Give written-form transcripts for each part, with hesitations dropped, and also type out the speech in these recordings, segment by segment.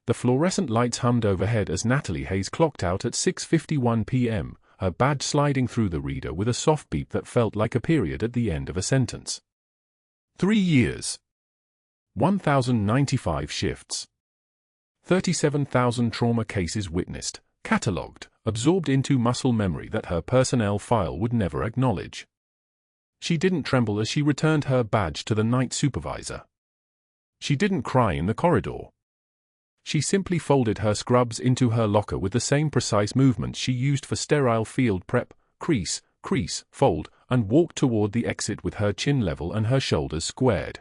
The fluorescent lights hummed overhead as Natalie Hayes clocked out at 6:51 p.m., her badge sliding through the reader with a soft beep that felt like a period at the end of a sentence. 3 years. 1,095 shifts. 37,000 trauma cases witnessed, catalogued, absorbed into muscle memory that her personnel file would never acknowledge. She didn't tremble as she returned her badge to the night supervisor. She didn't cry in the corridor. She simply folded her scrubs into her locker with the same precise movements she used for sterile field prep: crease, crease, fold, and walked toward the exit with her chin level and her shoulders squared.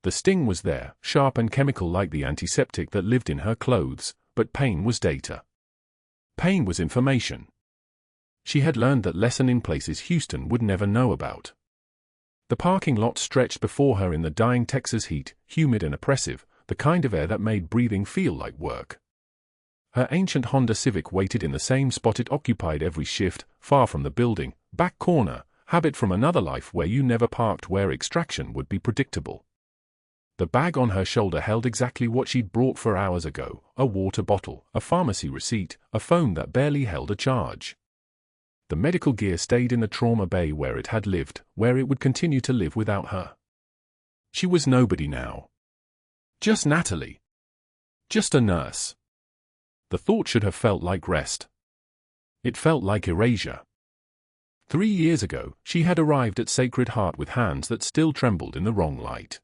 The sting was there, sharp and chemical like the antiseptic that lived in her clothes, but pain was data. Pain was information. She had learned that lesson in places Houston would never know about. The parking lot stretched before her in the dying Texas heat, humid and oppressive, the kind of air that made breathing feel like work. Her ancient Honda Civic waited in the same spot it occupied every shift, far from the building, back corner, habit from another life where you never parked, where extraction would be predictable. The bag on her shoulder held exactly what she'd brought 4 hours ago: a water bottle, a pharmacy receipt, a phone that barely held a charge. The medical gear stayed in the trauma bay where it had lived, where it would continue to live without her. She was nobody now. Just Natalie. Just a nurse. The thought should have felt like rest. It felt like erasure. 3 years ago, she had arrived at Sacred Heart with hands that still trembled in the wrong light.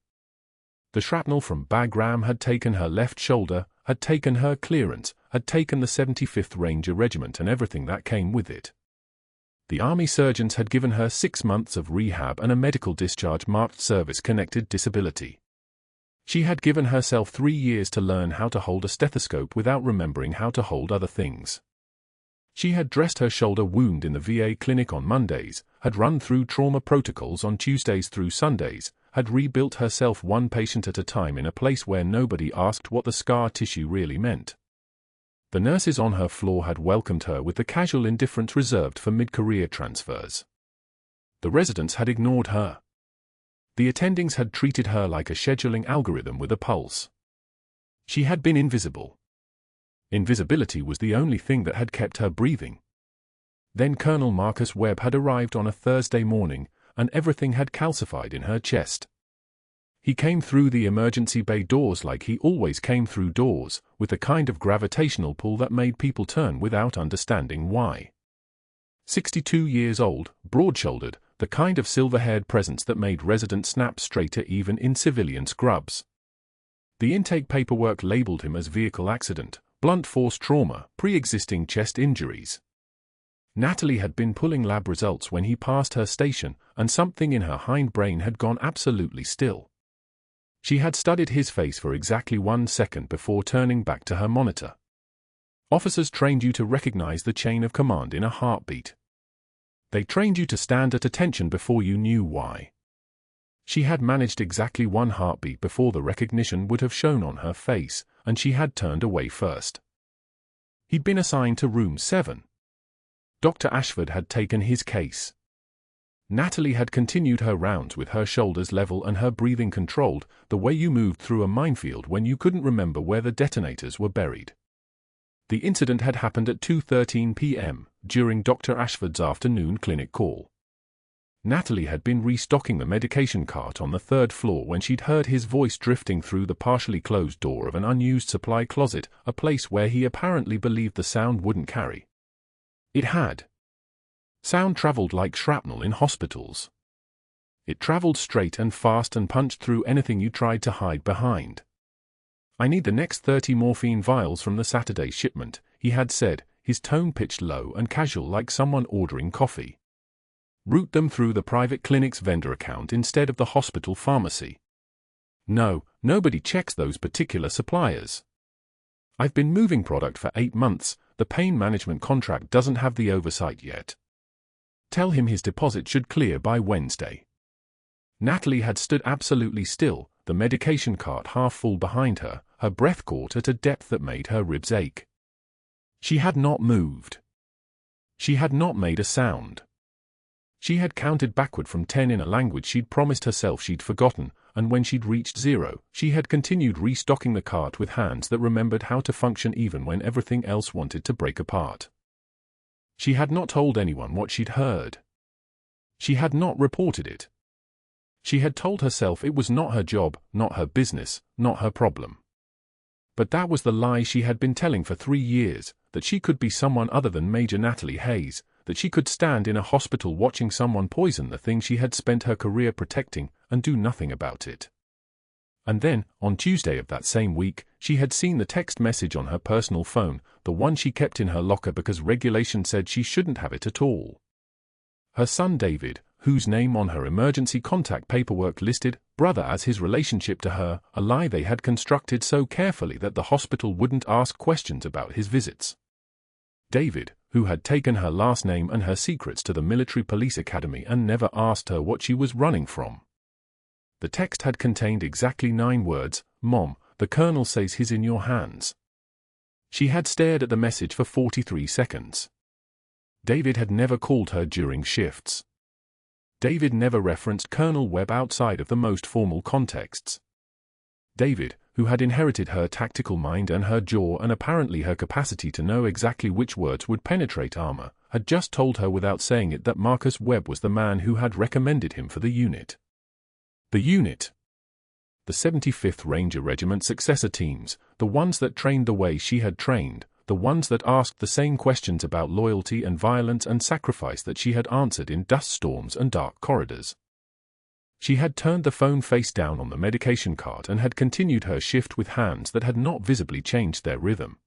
The shrapnel from Bagram had taken her left shoulder, had taken her clearance, had taken the 75th Ranger Regiment and everything that came with it. The Army surgeons had given her 6 months of rehab and a medical discharge marked service-connected disability. She had given herself 3 years to learn how to hold a stethoscope without remembering how to hold other things. She had dressed her shoulder wound in the VA clinic on Mondays, had run through trauma protocols on Tuesdays through Sundays, had rebuilt herself one patient at a time in a place where nobody asked what the scar tissue really meant. The nurses on her floor had welcomed her with the casual indifference reserved for mid-career transfers. The residents had ignored her. The attendings had treated her like a scheduling algorithm with a pulse. She had been invisible. Invisibility was the only thing that had kept her breathing. Then Colonel Marcus Webb had arrived on a Thursday morning, and everything had calcified in her chest. He came through the emergency bay doors like he always came through doors, with a kind of gravitational pull that made people turn without understanding why. 62 years old, broad-shouldered, the kind of silver-haired presence that made residents snap straighter even in civilian scrubs. The intake paperwork labeled him as vehicle accident, blunt force trauma, pre-existing chest injuries. Natalie had been pulling lab results when he passed her station, and something in her hindbrain had gone absolutely still. She had studied his face for exactly 1 second before turning back to her monitor. Officers trained you to recognize the chain of command in a heartbeat. They trained you to stand at attention before you knew why. She had managed exactly 1 heartbeat before the recognition would have shown on her face, and she had turned away first. He'd been assigned to room 7. Dr. Ashford had taken his case. Natalie had continued her rounds with her shoulders level and her breathing controlled, the way you moved through a minefield when you couldn't remember where the detonators were buried. The incident had happened at 2:13 p.m., during Dr. Ashford's afternoon clinic call. Natalie had been restocking the medication cart on the 3rd floor when she'd heard his voice drifting through the partially closed door of an unused supply closet, a place where he apparently believed the sound wouldn't carry. It had. Sound traveled like shrapnel in hospitals. It traveled straight and fast and punched through anything you tried to hide behind. "I need the next 30 morphine vials from the Saturday shipment," he had said, his tone pitched low and casual like someone ordering coffee. "Route them through the private clinic's vendor account instead of the hospital pharmacy." "No, nobody checks those particular suppliers. I've been moving product for 8 months, the pain management contract doesn't have the oversight yet. Tell him his deposit should clear by Wednesday." Natalie had stood absolutely still, the medication cart half full behind her, her breath caught at a depth that made her ribs ache. She had not moved. She had not made a sound. She had counted backward from 10 in a language she'd promised herself she'd forgotten, and when she'd reached 0, she had continued restocking the cart with hands that remembered how to function even when everything else wanted to break apart. She had not told anyone what she'd heard. She had not reported it. She had told herself it was not her job, not her business, not her problem. But that was the lie she had been telling for 3 years, that she could be someone other than Major Natalie Hayes, that she could stand in a hospital watching someone poison the thing she had spent her career protecting and do nothing about it. And then, on Tuesday of that same week, she had seen the text message on her personal phone, the one she kept in her locker because regulation said she shouldn't have it at all. Her son David, whose name on her emergency contact paperwork listed brother as his relationship to her, a lie they had constructed so carefully that the hospital wouldn't ask questions about his visits. David, who had taken her last name and her secrets to the military police academy and never asked her what she was running from. The text had contained exactly 9 words: "Mom, the colonel says he's in your hands." She had stared at the message for 43 seconds. David had never called her during shifts. David never referenced Colonel Webb outside of the most formal contexts. David, who had inherited her tactical mind and her jaw and apparently her capacity to know exactly which words would penetrate armor, had just told her without saying it that Marcus Webb was the man who had recommended him for the unit. The unit. The 75th Ranger Regiment successor teams, the ones that trained the way she had trained, the ones that asked the same questions about loyalty and violence and sacrifice that she had answered in dust storms and dark corridors. She had turned the phone face down on the medication cart and had continued her shift with hands that had not visibly changed their rhythm.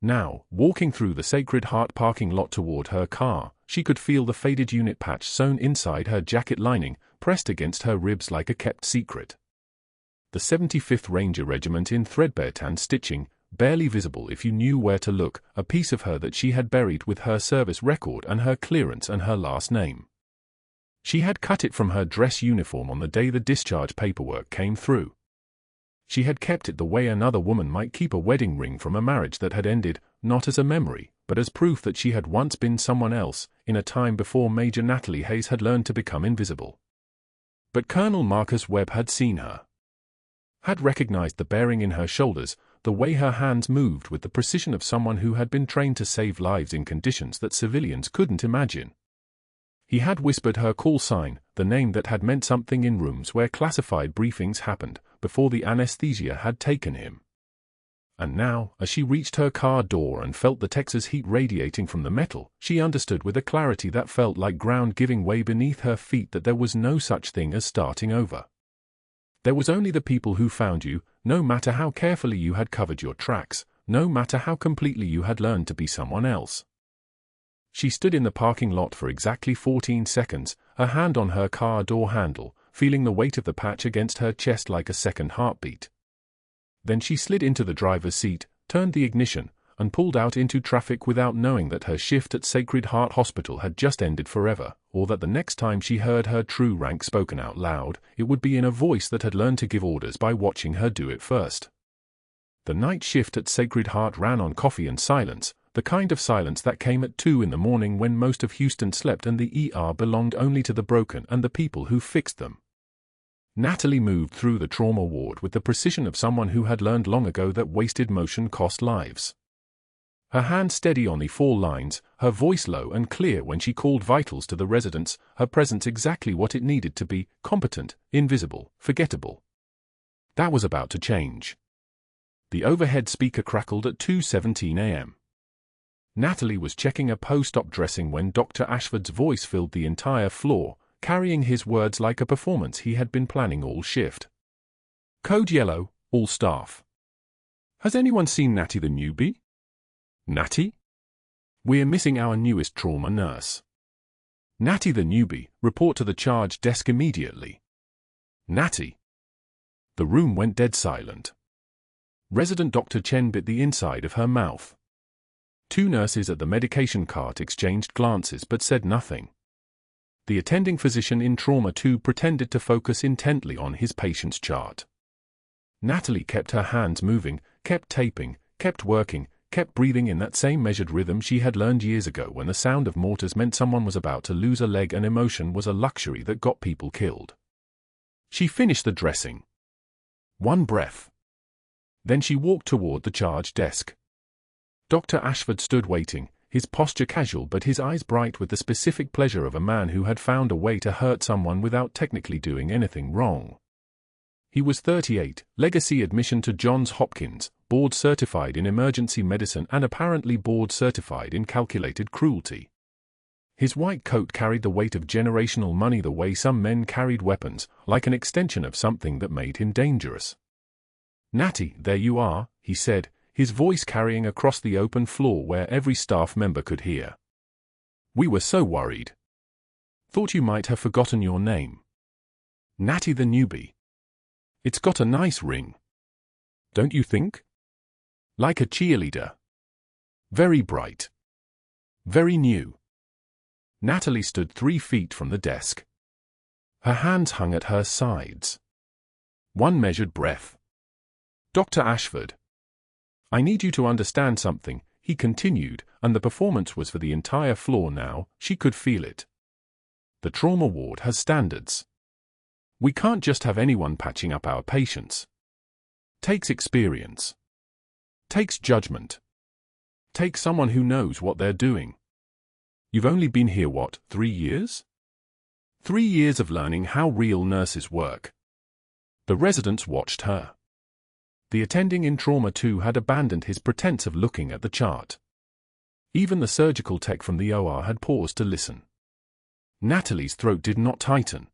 Now, walking through the Sacred Heart parking lot toward her car, she could feel the faded unit patch sewn inside her jacket lining, pressed against her ribs like a kept secret. The 75th Ranger Regiment in threadbare tan stitching, barely visible if you knew where to look, a piece of her that she had buried with her service record and her clearance and her last name. She had cut it from her dress uniform on the day the discharge paperwork came through. She had kept it the way another woman might keep a wedding ring from a marriage that had ended, not as a memory, but as proof that she had once been someone else, in a time before Major Natalie Hayes had learned to become invisible. But Colonel Marcus Webb had seen her. Had recognized the bearing in her shoulders, the way her hands moved with the precision of someone who had been trained to save lives in conditions that civilians couldn't imagine. He had whispered her call sign, the name that had meant something in rooms where classified briefings happened, before the anesthesia had taken him. And now, as she reached her car door and felt the Texas heat radiating from the metal, she understood with a clarity that felt like ground giving way beneath her feet that there was no such thing as starting over. There was only the people who found you, no matter how carefully you had covered your tracks, no matter how completely you had learned to be someone else. She stood in the parking lot for exactly 14 seconds, her hand on her car door handle, feeling the weight of the patch against her chest like a second heartbeat. Then she slid into the driver's seat, turned the ignition, and pulled out into traffic without knowing that her shift at Sacred Heart Hospital had just ended forever, or that the next time she heard her true rank spoken out loud, it would be in a voice that had learned to give orders by watching her do it first. The night shift at Sacred Heart ran on coffee and silence, the kind of silence that came at 2 in the morning when most of Houston slept and the ER belonged only to the broken and the people who fixed them. Natalie moved through the trauma ward with the precision of someone who had learned long ago that wasted motion cost lives. Her hand steady on the 4 lines, her voice low and clear when she called vitals to the residents, her presence exactly what it needed to be, competent, invisible, forgettable. That was about to change. The overhead speaker crackled at 2:17 a.m. Natalie was checking a post-op dressing when Dr. Ashford's voice filled the entire floor, carrying his words like a performance he had been planning all shift. Code yellow, all staff. Has anyone seen Natty the newbie? Natty? We're missing our newest trauma nurse. Natty the newbie, report to the charge desk immediately. Natty. The room went dead silent. Resident Dr. Chen bit the inside of her mouth. 2 nurses at the medication cart exchanged glances but said nothing. The attending physician in Trauma 2 pretended to focus intently on his patient's chart. Natalie kept her hands moving, kept taping, kept working, kept breathing in that same measured rhythm she had learned years ago when the sound of mortars meant someone was about to lose a leg and emotion was a luxury that got people killed. She finished the dressing. One breath. Then she walked toward the charge desk. Dr. Ashford stood waiting, his posture casual but his eyes bright with the specific pleasure of a man who had found a way to hurt someone without technically doing anything wrong. He was 38, legacy admission to Johns Hopkins, board certified in emergency medicine and apparently board certified in calculated cruelty. His white coat carried the weight of generational money the way some men carried weapons, like an extension of something that made him dangerous. "Natty, there you are," he said, his voice carrying across the open floor where every staff member could hear. "We were so worried. Thought you might have forgotten your name. Natty the newbie. It's got a nice ring. Don't you think? Like a cheerleader. Very bright. Very new." Natalie stood 3 feet from the desk. Her hands hung at her sides. One measured breath. "Dr. Ashford, I need you to understand something," he continued, and the performance was for the entire floor now, she could feel it. "The trauma ward has standards. We can't just have anyone patching up our patients. Takes experience. Takes judgment. Takes someone who knows what they're doing. You've only been here, what, 3 years? 3 years of learning how real nurses work." The residents watched her. The attending in Trauma 2 had abandoned his pretense of looking at the chart. Even the surgical tech from the OR had paused to listen. Natalie's throat did not tighten.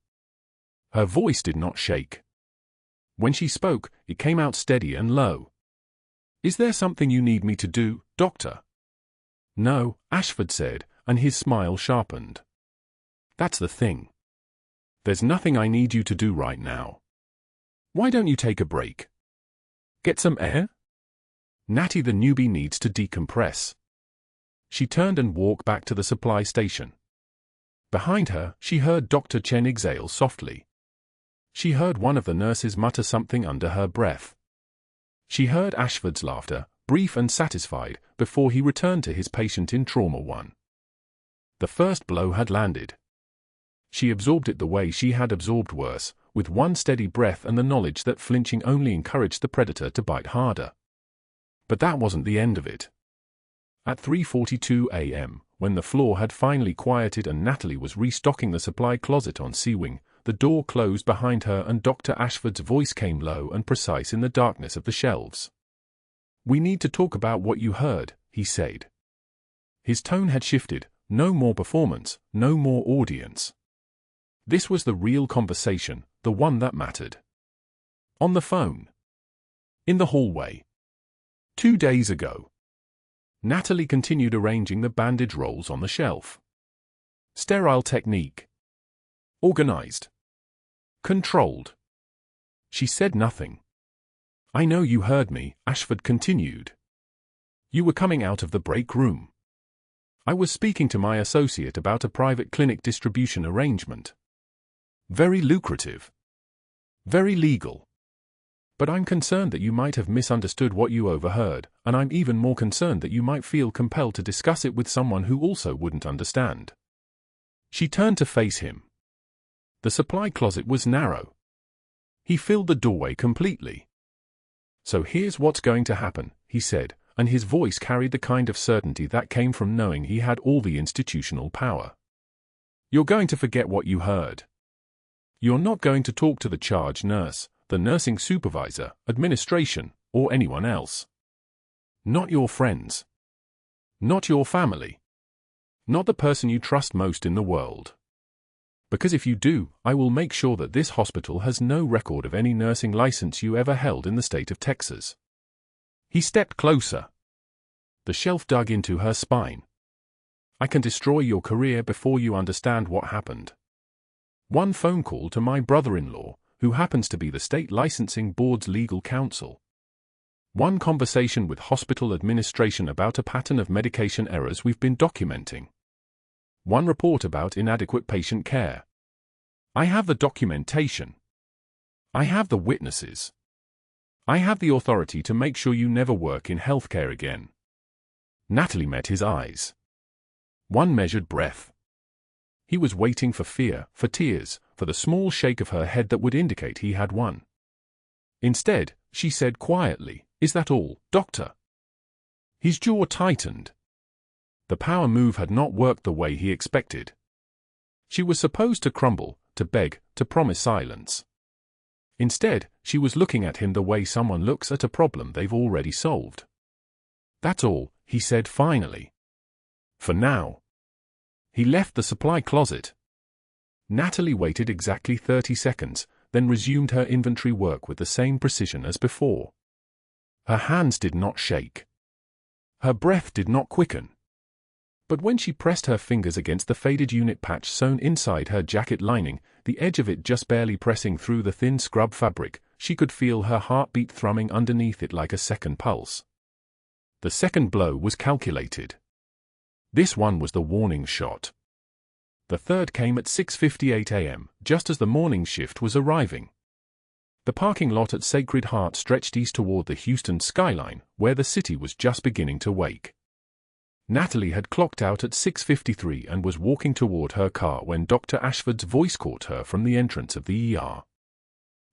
Her voice did not shake. When she spoke, it came out steady and low. "Is there something you need me to do, doctor?" "No," Ashford said, and his smile sharpened. "That's the thing. There's nothing I need you to do right now. Why don't you take a break? Get some air? Natty the newbie needs to decompress." She turned and walked back to the supply station. Behind her, she heard Dr. Chen exhale softly. She heard one of the nurses mutter something under her breath. She heard Ashford's laughter, brief and satisfied, before he returned to his patient in Trauma 1. The first blow had landed. She absorbed it the way she had absorbed worse, with one steady breath and the knowledge that flinching only encouraged the predator to bite harder. But that wasn't the end of it. At 3:42 a.m., when the floor had finally quieted and Natalie was restocking the supply closet on C-Wing, the door closed behind her and Dr. Ashford's voice came low and precise in the darkness of the shelves. "We need to talk about what you heard," he said. His tone had shifted. No more performance, no more audience. This was the real conversation, the one that mattered. On the phone. In the hallway. 2 days ago. Natalie continued arranging the bandage rolls on the shelf. Sterile technique. Organized. Controlled. She said nothing. "I know you heard me," Ashford continued. "You were coming out of the break room. I was speaking to my associate about a private clinic distribution arrangement. Very lucrative. Very legal. But I'm concerned that you might have misunderstood what you overheard, and I'm even more concerned that you might feel compelled to discuss it with someone who also wouldn't understand." She turned to face him. The supply closet was narrow. He filled the doorway completely. "So here's what's going to happen," he said, and his voice carried the kind of certainty that came from knowing he had all the institutional power. "You're going to forget what you heard. You're not going to talk to the charge nurse, the nursing supervisor, administration, or anyone else. Not your friends. Not your family. Not the person you trust most in the world. Because if you do, I will make sure that this hospital has no record of any nursing license you ever held in the state of Texas." He stepped closer. The shelf dug into her spine. "I can destroy your career before you understand what happened. One phone call to my brother-in-law, who happens to be the state licensing board's legal counsel. One conversation with hospital administration about a pattern of medication errors we've been documenting. One report about inadequate patient care. I have the documentation. I have the witnesses. I have the authority to make sure you never work in healthcare again." Natalie met his eyes. One measured breath. He was waiting for fear, for tears, for the small shake of her head that would indicate he had won. Instead, she said quietly, "Is that all, Doctor?" His jaw tightened. The power move had not worked the way he expected. She was supposed to crumble, to beg, to promise silence. Instead, she was looking at him the way someone looks at a problem they've already solved. "That's all," he said finally. "For now." He left the supply closet. Natalie waited exactly 30 seconds, then resumed her inventory work with the same precision as before. Her hands did not shake. Her breath did not quicken. But when she pressed her fingers against the faded unit patch sewn inside her jacket lining, the edge of it just barely pressing through the thin scrub fabric, she could feel her heartbeat thrumming underneath it like a second pulse. The second blow was calculated. This one was the warning shot. The third came at 6:58 a.m., just as the morning shift was arriving. The parking lot at Sacred Heart stretched east toward the Houston skyline, where the city was just beginning to wake. Natalie had clocked out at 6:53 and was walking toward her car when Dr. Ashford's voice caught her from the entrance of the ER.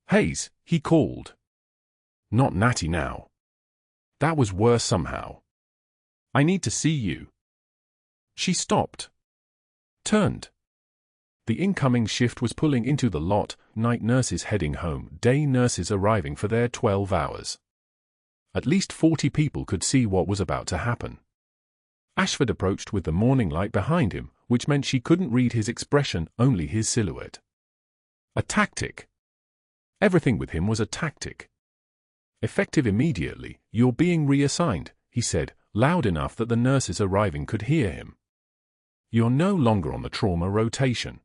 "Hayes," he called. Not Natty now. That was worse somehow. "I need to see you." She stopped. Turned. The incoming shift was pulling into the lot, night nurses heading home, day nurses arriving for their 12 hours. At least 40 people could see what was about to happen. Ashford approached with the morning light behind him, which meant she couldn't read his expression, only his silhouette. A tactic. Everything with him was a tactic. "Effective immediately, you're being reassigned," he said, loud enough that the nurses arriving could hear him. "You're no longer on the trauma rotation.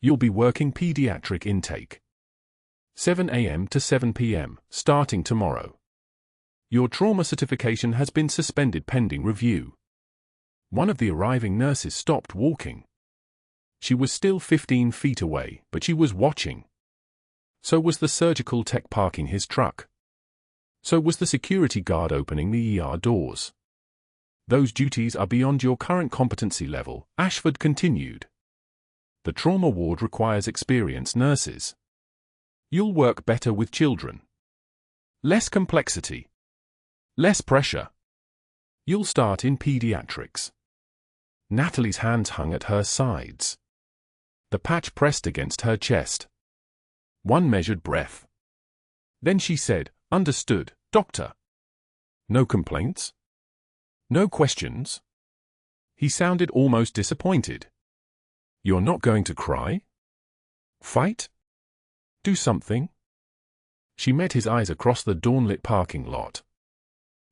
You'll be working pediatric intake. 7 a.m. to 7 p.m., starting tomorrow. Your trauma certification has been suspended pending review." One of the arriving nurses stopped walking. She was still 15 feet away, but she was watching. So was the surgical tech parking his truck. So was the security guard opening the ER doors. "Those duties are beyond your current competency level," Ashford continued. "The trauma ward requires experienced nurses. You'll work better with children. Less complexity. Less pressure. You'll start in pediatrics." Natalie's hands hung at her sides. The patch pressed against her chest. One measured breath. Then she said, "Understood, Doctor." "No complaints? No questions?" He sounded almost disappointed. "You're not going to cry? Fight? Do something?" She met his eyes across the dawn-lit parking lot.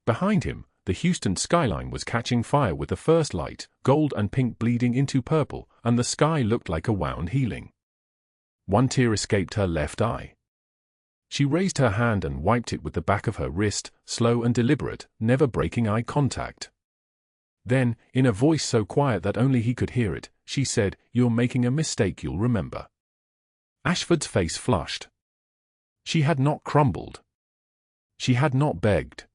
Behind him, the Houston skyline was catching fire with the first light, gold and pink bleeding into purple, and the sky looked like a wound healing. One tear escaped her left eye. She raised her hand and wiped it with the back of her wrist, slow and deliberate, never breaking eye contact. Then, in a voice so quiet that only he could hear it, she said, "You're making a mistake you'll remember." Ashford's face flushed. She had not crumbled. She had not begged.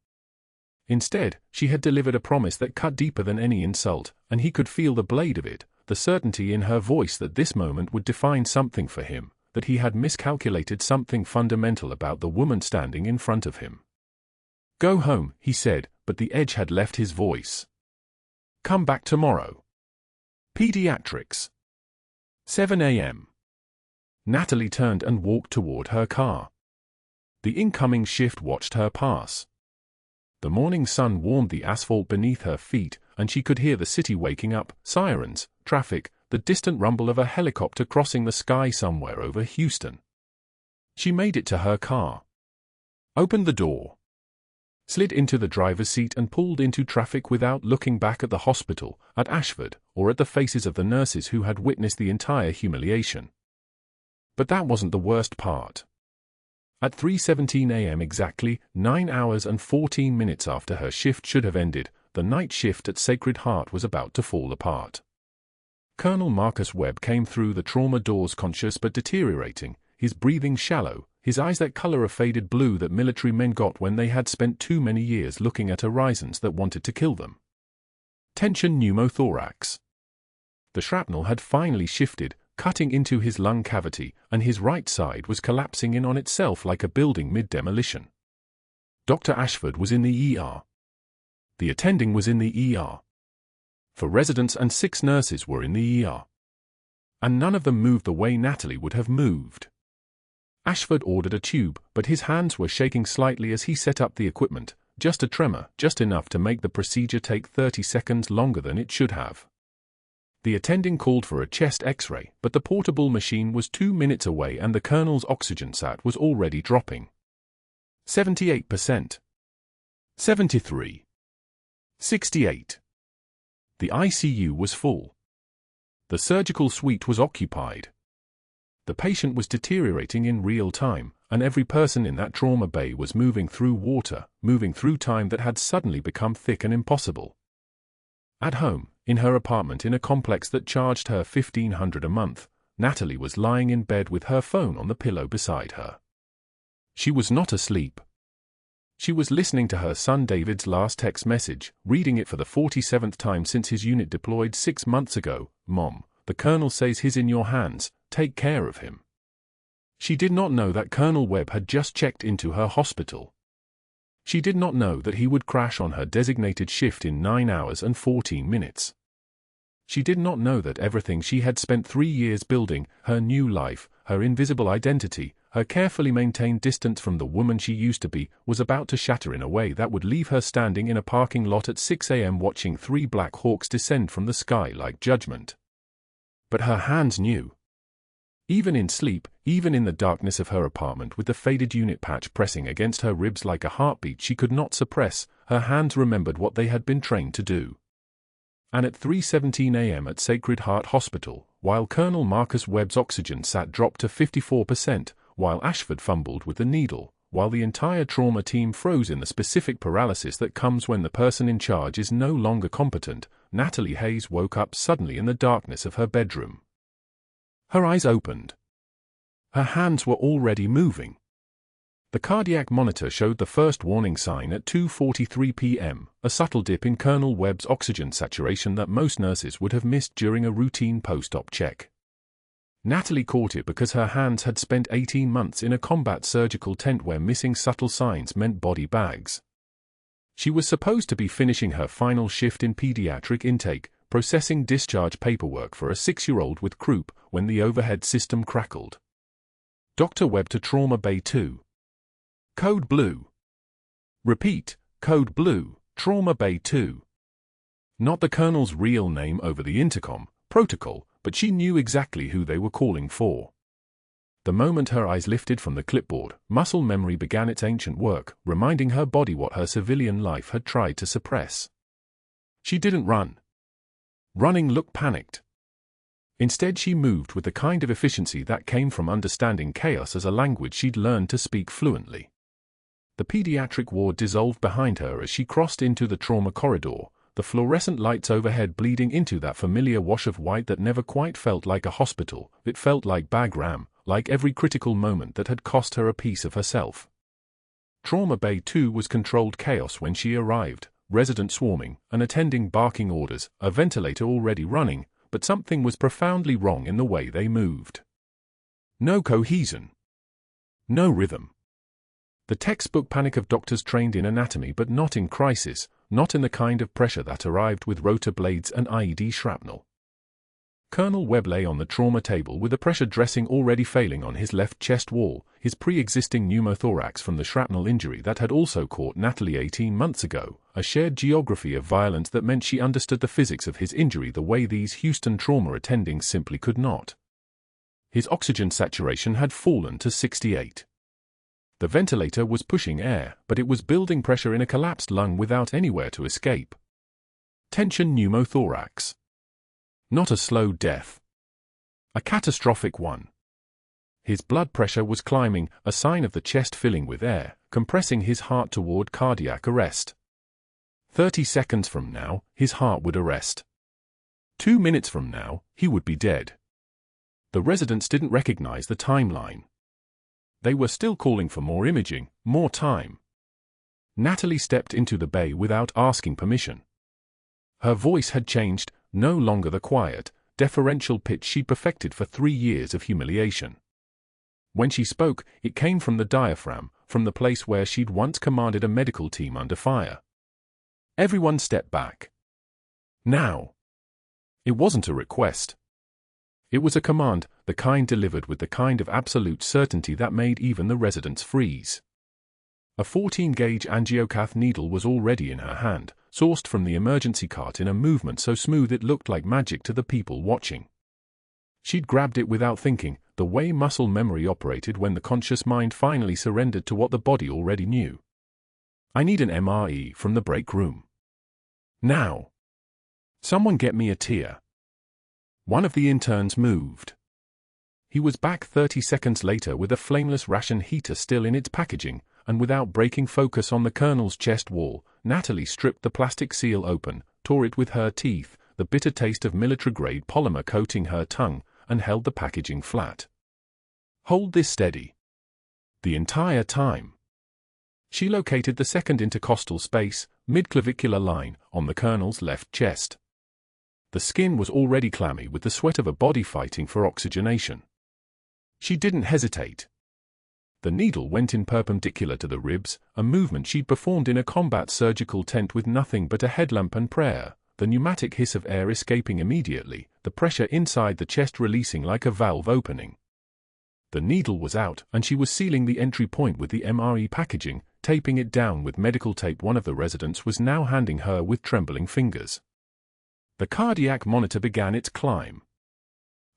Instead, she had delivered a promise that cut deeper than any insult, and he could feel the blade of it, the certainty in her voice that this moment would define something for him, that he had miscalculated something fundamental about the woman standing in front of him. "Go home," he said, but the edge had left his voice. "Come back tomorrow. Pediatrics. 7 a.m. Natalie turned and walked toward her car. The incoming shift watched her pass. The morning sun warmed the asphalt beneath her feet, and she could hear the city waking up, sirens, traffic, the distant rumble of a helicopter crossing the sky somewhere over Houston. She made it to her car. Opened the door. Slid into the driver's seat and pulled into traffic without looking back at the hospital, at Ashford, or at the faces of the nurses who had witnessed the entire humiliation. But that wasn't the worst part. At 3:17 a.m. exactly, 9 hours and 14 minutes after her shift should have ended, the night shift at Sacred Heart was about to fall apart. Colonel Marcus Webb came through the trauma doors conscious but deteriorating, his breathing shallow, his eyes that color of faded blue that military men got when they had spent too many years looking at horizons that wanted to kill them. Tension pneumothorax. The shrapnel had finally shifted, cutting into his lung cavity, and his right side was collapsing in on itself like a building mid-demolition. Dr. Ashford was in the ER. The attending was in the ER. 4 residents and 6 nurses were in the ER. And none of them moved the way Natalie would have moved. Ashford ordered a tube, but his hands were shaking slightly as he set up the equipment, just a tremor, just enough to make the procedure take 30 seconds longer than it should have. The attending called for a chest X-ray, but the portable machine was 2 minutes away and the Colonel's oxygen sat was already dropping. 78%. 73. 68. The ICU was full. The surgical suite was occupied. The patient was deteriorating in real time, and every person in that trauma bay was moving through water, moving through time that had suddenly become thick and impossible. At home, in her apartment in a complex that charged her $1,500 a month, Natalie was lying in bed with her phone on the pillow beside her. She was not asleep. She was listening to her son David's last text message, reading it for the 47th time since his unit deployed 6 months ago. "Mom, the Colonel says he's in your hands, take care of him." She did not know that Colonel Webb had just checked into her hospital. She did not know that he would crash on her designated shift in 9 hours and 14 minutes. She did not know that everything she had spent 3 years building, her new life, her invisible identity, her carefully maintained distance from the woman she used to be, was about to shatter in a way that would leave her standing in a parking lot at 6 a.m. watching 3 Black Hawks descend from the sky like judgment. But her hands knew. Even in sleep, even in the darkness of her apartment with the faded unit patch pressing against her ribs like a heartbeat she could not suppress, her hands remembered what they had been trained to do. And at 3:17 a.m. at Sacred Heart Hospital, while Colonel Marcus Webb's oxygen sat dropped to 54%, while Ashford fumbled with the needle, while the entire trauma team froze in the specific paralysis that comes when the person in charge is no longer competent, Natalie Hayes woke up suddenly in the darkness of her bedroom. Her eyes opened. Her hands were already moving. The cardiac monitor showed the first warning sign at 2:43 p.m., a subtle dip in Colonel Webb's oxygen saturation that most nurses would have missed during a routine post-op check. Natalie caught it because her hands had spent 18 months in a combat surgical tent where missing subtle signs meant body bags. She was supposed to be finishing her final shift in pediatric intake, processing discharge paperwork for a 6-year-old with croup, when the overhead system crackled. Dr. Webb to Trauma Bay 2. Code Blue. Repeat, Code Blue, Trauma Bay 2. Not the Colonel's real name over the intercom, protocol, but she knew exactly who they were calling for. The moment her eyes lifted from the clipboard, muscle memory began its ancient work, reminding her body what her civilian life had tried to suppress. She didn't run. Running looked panicked. Instead she moved with the kind of efficiency that came from understanding chaos as a language she'd learned to speak fluently. The pediatric ward dissolved behind her as she crossed into the trauma corridor, the fluorescent lights overhead bleeding into that familiar wash of white that never quite felt like a hospital. It felt like Bagram, like every critical moment that had cost her a piece of herself. Trauma Bay 2 was controlled chaos when she arrived, resident swarming, an attending barking orders, a ventilator already running, but something was profoundly wrong in the way they moved. No cohesion. No rhythm. The textbook panic of doctors trained in anatomy but not in crisis, not in the kind of pressure that arrived with rotor blades and IED shrapnel. Colonel Webb lay on the trauma table with the pressure dressing already failing on his left chest wall, his pre-existing pneumothorax from the shrapnel injury that had also caught Natalie 18 months ago, a shared geography of violence that meant she understood the physics of his injury the way these Houston trauma attendings simply could not. His oxygen saturation had fallen to 68. The ventilator was pushing air, but it was building pressure in a collapsed lung without anywhere to escape. Tension pneumothorax. Not a slow death. A catastrophic one. His blood pressure was climbing, a sign of the chest filling with air, compressing his heart toward cardiac arrest. 30 seconds from now, his heart would arrest. 2 minutes from now, he would be dead. The residents didn't recognize the timeline. They were still calling for more imaging, more time. Natalie stepped into the bay without asking permission. Her voice had changed, no longer the quiet, deferential pitch she'd perfected for 3 years of humiliation. When she spoke, it came from the diaphragm, from the place where she'd once commanded a medical team under fire. Everyone stepped back. Now. It wasn't a request. It was a command, the kind delivered with the kind of absolute certainty that made even the residents freeze. A 14-gauge angiocath needle was already in her hand, sourced from the emergency cart in a movement so smooth it looked like magic to the people watching. She'd grabbed it without thinking, the way muscle memory operated when the conscious mind finally surrendered to what the body already knew. I need an MRE from the break room. Now. Someone get me a tear. One of the interns moved. He was back 30 seconds later with a flameless ration heater still in its packaging, and without breaking focus on the colonel's chest wall, Natalie stripped the plastic seal open, tore it with her teeth, the bitter taste of military-grade polymer coating her tongue, and held the packaging flat. Hold this steady. The entire time. She located the second intercostal space, mid-clavicular line, on the colonel's left chest. The skin was already clammy with the sweat of a body fighting for oxygenation. She didn't hesitate. The needle went in perpendicular to the ribs, a movement she'd performed in a combat surgical tent with nothing but a headlamp and prayer, the pneumatic hiss of air escaping immediately, the pressure inside the chest releasing like a valve opening. The needle was out, and she was sealing the entry point with the MRE packaging, taping it down with medical tape one of the residents was now handing her with trembling fingers. The cardiac monitor began its climb.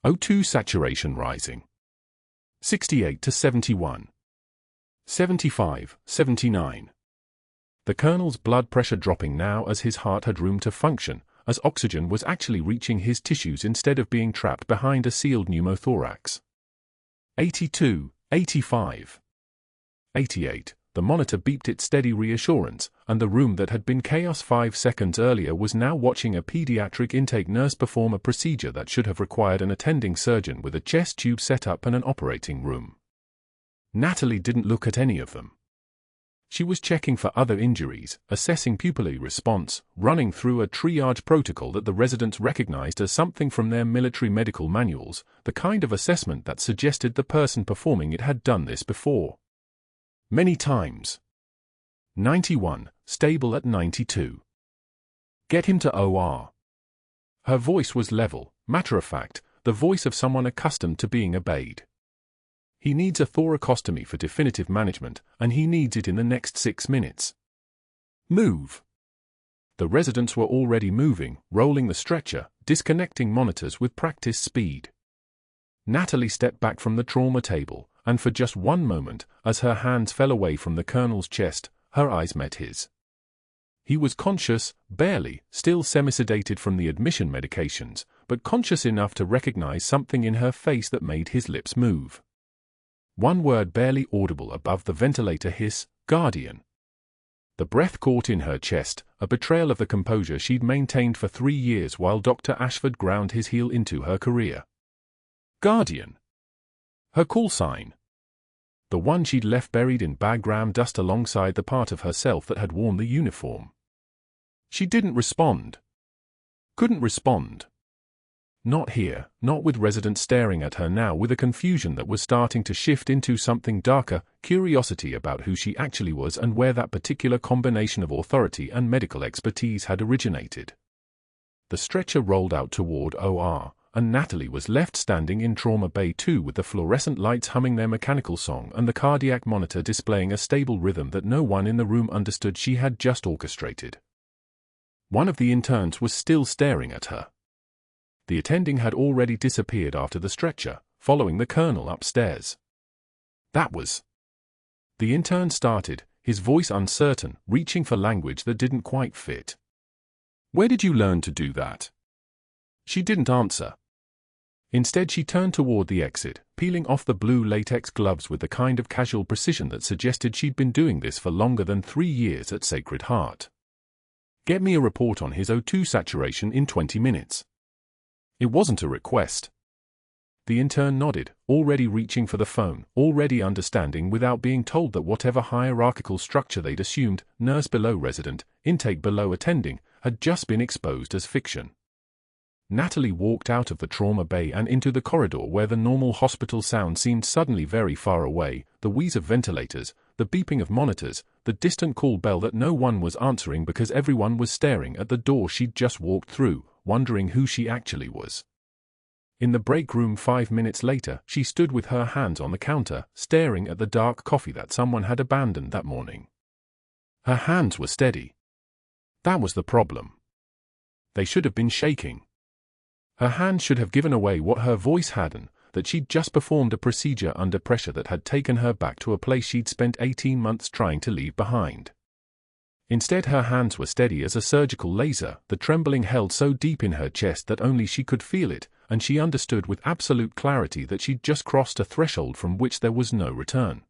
O2 saturation rising. 68 to 71. 75, 79. The colonel's blood pressure dropping now as his heart had room to function, as oxygen was actually reaching his tissues instead of being trapped behind a sealed pneumothorax. 82, 85. 88. The monitor beeped its steady reassurance, and the room that had been chaos 5 seconds earlier was now watching a pediatric intake nurse perform a procedure that should have required an attending surgeon with a chest tube setup and an operating room. Natalie didn't look at any of them. She was checking for other injuries, assessing pupillary response, running through a triage protocol that the residents recognized as something from their military medical manuals, the kind of assessment that suggested the person performing it had done this before. Many times. 91, stable at 92. Get him to OR. Her voice was level, matter-of-fact, the voice of someone accustomed to being obeyed. He needs a thoracostomy for definitive management, and he needs it in the next 6 minutes. Move. The residents were already moving, rolling the stretcher, disconnecting monitors with practice speed. Natalie stepped back from the trauma table, and for just one moment, as her hands fell away from the colonel's chest, her eyes met his. He was conscious, barely, still semi-sedated from the admission medications, but conscious enough to recognize something in her face that made his lips move. One word barely audible above the ventilator hiss, "Guardian." The breath caught in her chest, a betrayal of the composure she'd maintained for 3 years while Dr. Ashford ground his heel into her career. Guardian. Her call sign. The one she'd left buried in background dust alongside the part of herself that had worn the uniform. She didn't respond. Couldn't respond. Not here, not with residents staring at her now with a confusion that was starting to shift into something darker, curiosity about who she actually was and where that particular combination of authority and medical expertise had originated. The stretcher rolled out toward OR, and Natalie was left standing in Trauma Bay 2 with the fluorescent lights humming their mechanical song and the cardiac monitor displaying a stable rhythm that no one in the room understood she had just orchestrated. One of the interns was still staring at her. The attending had already disappeared after the stretcher, following the colonel upstairs. That was. The intern started, his voice uncertain, reaching for language that didn't quite fit. Where did you learn to do that? She didn't answer. Instead she turned toward the exit, peeling off the blue latex gloves with the kind of casual precision that suggested she'd been doing this for longer than 3 years at Sacred Heart. Get me a report on his O2 saturation in 20 minutes. It wasn't a request. The intern nodded, already reaching for the phone, already understanding without being told that whatever hierarchical structure they'd assumed, nurse below resident, intake below attending, had just been exposed as fiction. Natalie walked out of the trauma bay and into the corridor where the normal hospital sound seemed suddenly very far away, the wheeze of ventilators, the beeping of monitors, the distant call bell that no one was answering because everyone was staring at the door she'd just walked through, wondering who she actually was. In the break room 5 minutes later, she stood with her hands on the counter, staring at the dark coffee that someone had abandoned that morning. Her hands were steady. That was the problem. They should have been shaking. Her hands should have given away what her voice hadn't, that she'd just performed a procedure under pressure that had taken her back to a place she'd spent 18 months trying to leave behind. Instead, her hands were steady as a surgical laser, the trembling held so deep in her chest that only she could feel it, and she understood with absolute clarity that she'd just crossed a threshold from which there was no return.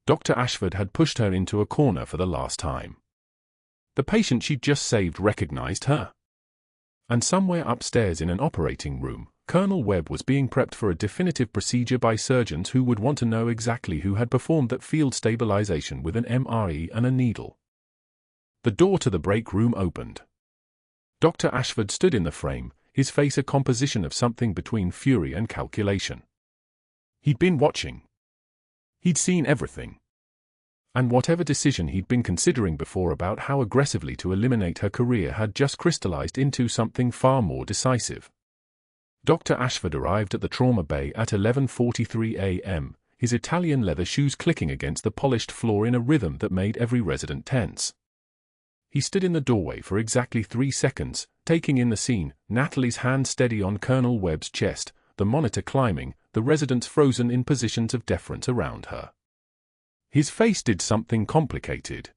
Dr. Ashford had pushed her into a corner for the last time. The patient she'd just saved recognized her. And somewhere upstairs in an operating room, Colonel Webb was being prepped for a definitive procedure by surgeons who would want to know exactly who had performed that field stabilization with an MRE and a needle. The door to the break room opened. Dr. Ashford stood in the frame, his face a composition of something between fury and calculation. He'd been watching. He'd seen everything. And whatever decision he'd been considering before about how aggressively to eliminate her career had just crystallized into something far more decisive. Dr. Ashford arrived at the trauma bay at 11:43 a.m., his Italian leather shoes clicking against the polished floor in a rhythm that made every resident tense. He stood in the doorway for exactly 3 seconds, taking in the scene, Natalie's hand steady on Colonel Webb's chest, the monitor climbing, the residents frozen in positions of deference around her. His face did something complicated.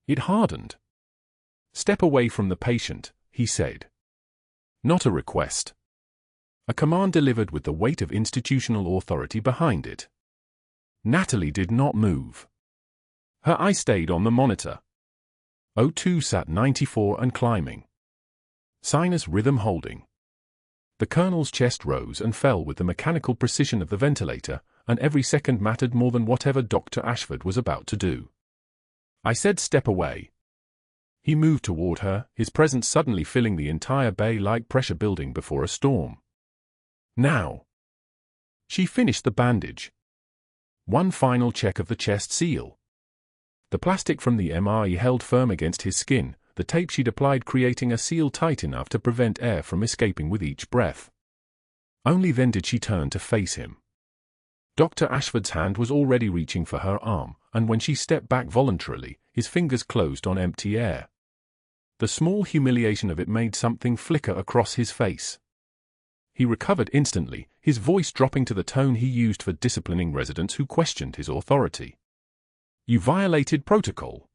It hardened. "Step away from the patient," he said. Not a request. A command delivered with the weight of institutional authority behind it. Natalie did not move. Her eye stayed on the monitor. O2 sat 94 and climbing. Sinus rhythm holding. The colonel's chest rose and fell with the mechanical precision of the ventilator, and every second mattered more than whatever Dr. Ashford was about to do. "I said step away." He moved toward her, his presence suddenly filling the entire bay like pressure building before a storm. "Now." She finished the bandage. One final check of the chest seal. The plastic from the MRE held firm against his skin, the tape she'd applied creating a seal tight enough to prevent air from escaping with each breath. Only then did she turn to face him. Dr. Ashford's hand was already reaching for her arm, and when she stepped back voluntarily, his fingers closed on empty air. The small humiliation of it made something flicker across his face. He recovered instantly, his voice dropping to the tone he used for disciplining residents who questioned his authority. "You violated protocol.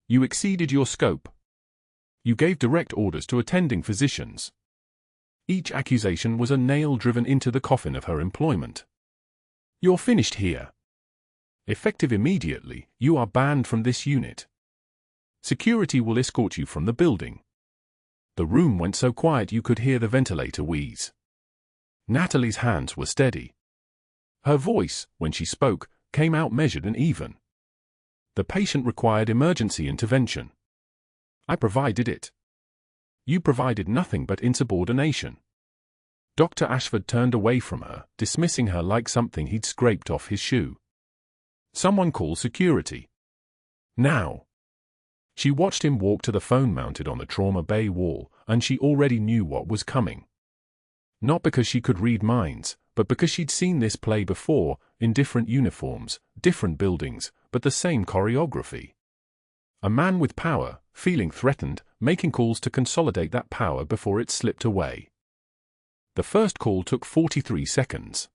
You exceeded your scope. You gave direct orders to attending physicians." Each accusation was a nail driven into the coffin of her employment. "You're finished here. Effective immediately, you are banned from this unit. Security will escort you from the building." The room went so quiet you could hear the ventilator wheeze. Natalie's hands were steady. Her voice, when she spoke, came out measured and even. "The patient required emergency intervention. I provided it. You provided nothing but insubordination." Dr. Ashford turned away from her, dismissing her like something he'd scraped off his shoe. "Someone call security. Now." She watched him walk to the phone mounted on the trauma bay wall, and she already knew what was coming. Not because she could read minds, but because she'd seen this play before, in different uniforms, different buildings, but the same choreography. A man with power, feeling threatened, making calls to consolidate that power before it slipped away. The first call took 43 seconds.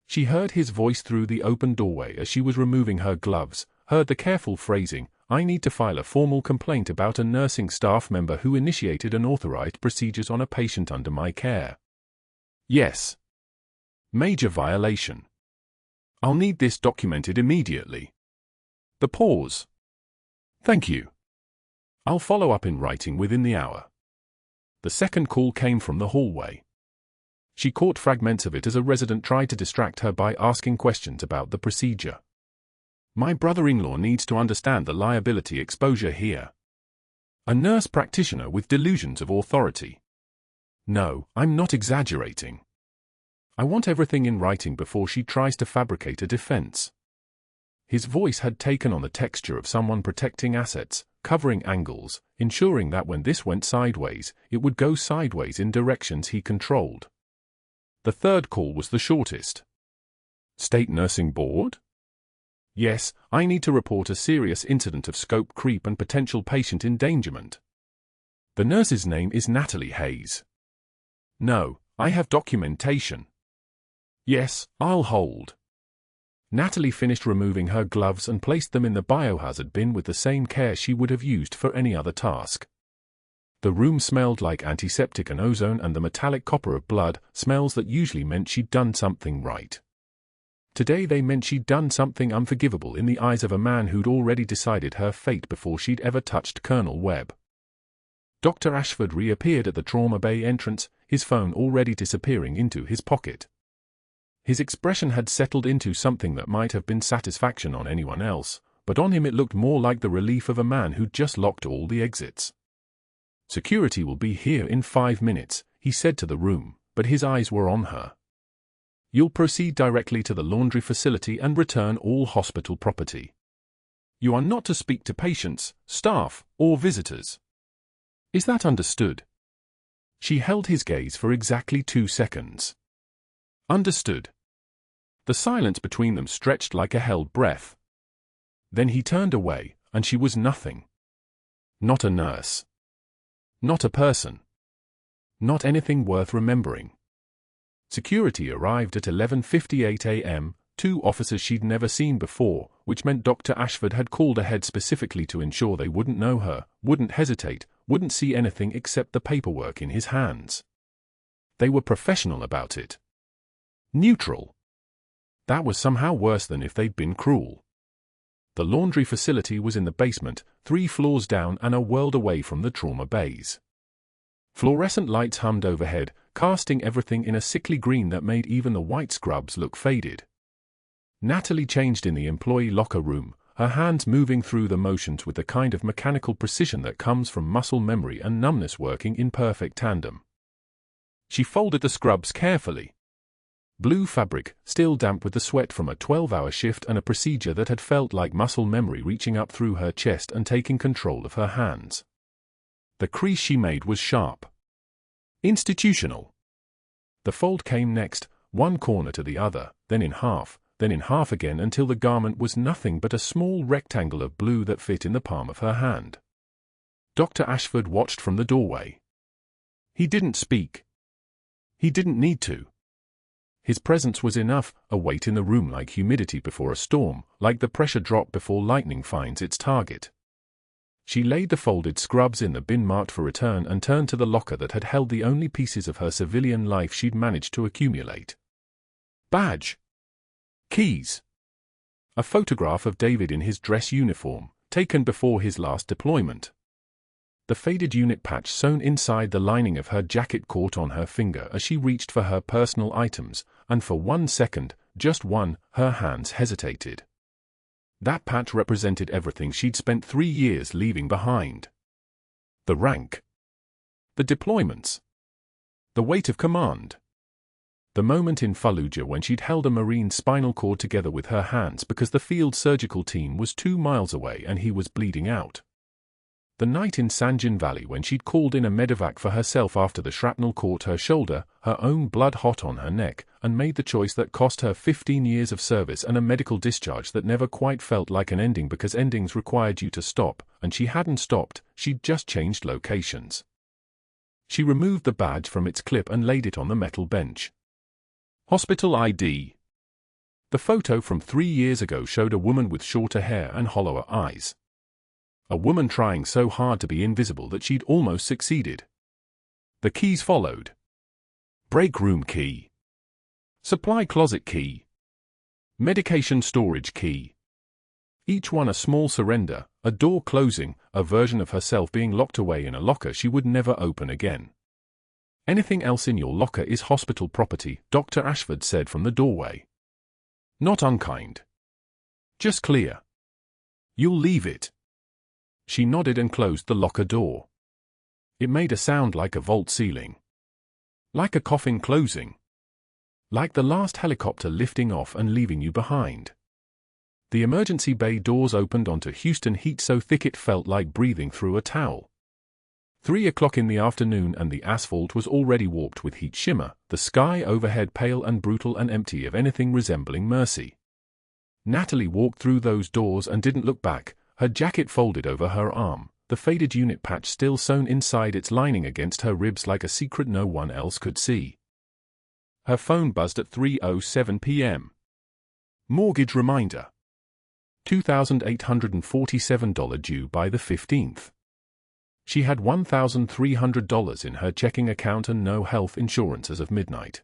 She heard his voice through the open doorway as she was removing her gloves, heard the careful phrasing, "I need to file a formal complaint about a nursing staff member who initiated unauthorized procedures on a patient under my care. Yes. Major violation. I'll need this documented immediately." The pause. "Thank you. I'll follow up in writing within the hour." The second call came from the hallway. She caught fragments of it as a resident tried to distract her by asking questions about the procedure. "My brother-in-law needs to understand the liability exposure here. A nurse practitioner with delusions of authority. No, I'm not exaggerating. I want everything in writing before she tries to fabricate a defense. His voice had taken on the texture of someone protecting assets, covering angles, ensuring that when this went sideways, it would go sideways in directions he controlled. The third call was the shortest. State Nursing Board? Yes, I need to report a serious incident of scope creep and potential patient endangerment. The nurse's name is Natalie Hayes. No, I have documentation. Yes, I'll hold. Natalie finished removing her gloves and placed them in the biohazard bin with the same care she would have used for any other task. The room smelled like antiseptic and ozone, and the metallic copper of blood, smells that usually meant she'd done something right. Today they meant she'd done something unforgivable in the eyes of a man who'd already decided her fate before she'd ever touched Colonel Webb. Dr. Ashford reappeared at the trauma bay entrance, his phone already disappearing into his pocket. His expression had settled into something that might have been satisfaction on anyone else, but on him it looked more like the relief of a man who'd just locked all the exits. Security will be here in 5 minutes, he said to the room, but his eyes were on her. You'll proceed directly to the laundry facility and return all hospital property. You are not to speak to patients, staff, or visitors. Is that understood? She held his gaze for exactly 2 seconds. Understood. The silence between them stretched like a held breath. Then he turned away, and she was nothing. Not a nurse. Not a person. Not anything worth remembering. Security arrived at 11:58 a.m., 2 officers she'd never seen before, which meant Dr. Ashford had called ahead specifically to ensure they wouldn't know her, wouldn't hesitate, wouldn't see anything except the paperwork in his hands. They were professional about it. Neutral. That was somehow worse than if they'd been cruel. The laundry facility was in the basement, 3 floors down and a world away from the trauma bays. Fluorescent lights hummed overhead, casting everything in a sickly green that made even the white scrubs look faded. Natalie changed in the employee locker room, her hands moving through the motions with the kind of mechanical precision that comes from muscle memory and numbness working in perfect tandem. She folded the scrubs carefully. Blue fabric, still damp with the sweat from a 12-hour shift and a procedure that had felt like muscle memory reaching up through her chest and taking control of her hands. The crease she made was sharp. Institutional. The fold came next, one corner to the other, then in half again until the garment was nothing but a small rectangle of blue that fit in the palm of her hand. Dr. Ashford watched from the doorway. He didn't speak. He didn't need to. His presence was enough, a weight in the room like humidity before a storm, like the pressure drop before lightning finds its target. She laid the folded scrubs in the bin marked for return and turned to the locker that had held the only pieces of her civilian life she'd managed to accumulate. Badge. Keys. A photograph of David in his dress uniform, taken before his last deployment. The faded unit patch sewn inside the lining of her jacket caught on her finger as she reached for her personal items, and for 1 second, just one, her hands hesitated. That patch represented everything she'd spent 3 years leaving behind. The rank. The deployments. The weight of command. The moment in Fallujah when she'd held a Marine's spinal cord together with her hands because the field surgical team was 2 miles away and he was bleeding out. The night in Sanjin Valley when she'd called in a medevac for herself after the shrapnel caught her shoulder, her own blood hot on her neck, and made the choice that cost her 15 years of service and a medical discharge that never quite felt like an ending because endings required you to stop, and she hadn't stopped, she'd just changed locations. She removed the badge from its clip and laid it on the metal bench. Hospital ID. The photo from 3 years ago showed a woman with shorter hair and hollower eyes. A woman trying so hard to be invisible that she'd almost succeeded. The keys followed. Break room key. Supply closet key. Medication storage key. Each one a small surrender, a door closing, a version of herself being locked away in a locker she would never open again. Anything else in your locker is hospital property, Dr. Ashford said from the doorway. Not unkind. Just clear. You'll leave it. She nodded and closed the locker door. It made a sound like a vault ceiling. Like a coffin closing. Like the last helicopter lifting off and leaving you behind. The emergency bay doors opened onto Houston heat so thick it felt like breathing through a towel. 3 o'clock in the afternoon and the asphalt was already warped with heat shimmer, the sky overhead pale and brutal and empty of anything resembling mercy. Natalie walked through those doors and didn't look back, her jacket folded over her arm, the faded unit patch still sewn inside its lining against her ribs like a secret no one else could see. Her phone buzzed at 3:07 p.m. Mortgage reminder. $2,847 due by the 15th. She had $1,300 in her checking account and no health insurance as of midnight.